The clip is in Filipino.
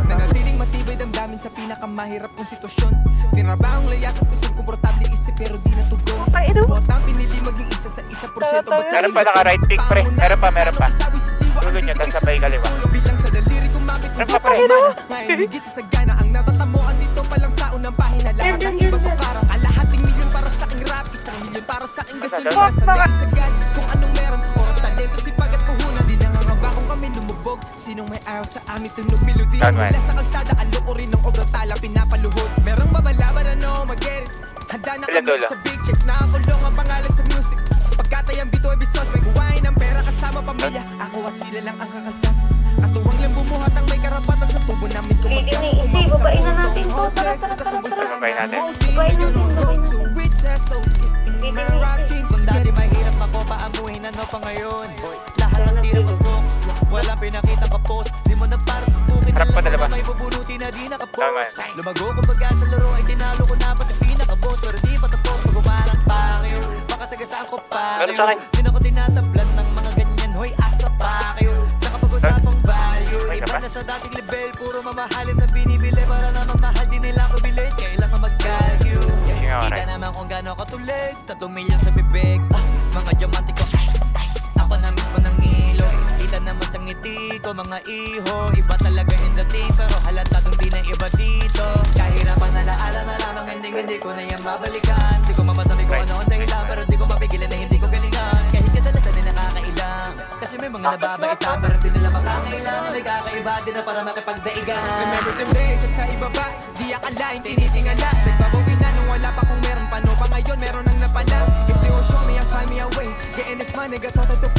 Nanatiling matibay damdamin sa pinakamahirap kong sitwasyon. Tinrabahong layas at kusang komportable isip pero di natugon. Botang pinili maging isa sa 1%. Meron pa naka-right click pre. Meron pa. Dulo nyo, tapos sabay kaliwa. Bilang sa daliri kung mapit Meron pa pre. ngayon higit sa sagana. Ang natatamuan dito pa lang sa unang pahina. Lahat ng ibang bukara. Kalahating milyon para sa aking rap. 1 milyon para sa aking gasolina. Sa sagad kung anong meron. Oras, talento, sipag at puhunan. Di nangangaba kung kami lumubog. Sinong may ayaw sa amin tunog melodiya. Mula sa kalsada, alok rin ng obra tala pinapaluhod. Merong babalaban ano, mag-get it. Handa na kami sa big check. Nakakulong ang pangalan sa music. Pagkatayang bito ay bisos. May kuwain ng pera kasama pamilya. Ako at sila lang ang kakaltas. Katuwang lang bumuhat ang may karapatan sa tubo namin. Isi, babain na natin to. Tara. Babain natin. Kung dati mahirap ako paamuhin ano pa ngayon. Lahat ng tira pasok. Walang pinakita ka post. Di mo na para subukin. Harap pa dalawa. May bubunuti na di nakapost. Lumago kumbaga sa laro ay tinalo ko na pati pinaka-boss. Pero di pa tapos pag umarang pa kayo. Baka sagasaan ko pa kayo. Di na ko tinatablan ng mga ganyan. Hoy, asa pa kayo. Nakapag-usapang value. Iba na sa dating level. Puro mamahalin na binibili. Para na mamahal din nila ko bilit. Kailangan mag-calculate. Kita naman kung gano'n katulig. 3 milyon sa bibig. Mga diamante ko ice. Ako na mismo ng ilo. Kita naman sa ngiti ko mga iho. Iba talaga yung dating. Pero halatadong di na iba dito. Kahirapan na laala na lamang. Hindi ko na yan mabalikan. Di ko mamasabi ko ano ang dahilan. Pero di ko mapigilan na hindi ko galingan. Kahit kadalasan din nakakailang. Kasi may mga nababaitan. Pero di nila makakailangan. May kakaiba din na para makipagdaigan. Remember them days sa ibaba. Di akalain tinitingala. Nagbabawi na nung wala pa kung meron. Paano pa ngayon meron ang napala. If they will show me and find me a way. Getting this money got all the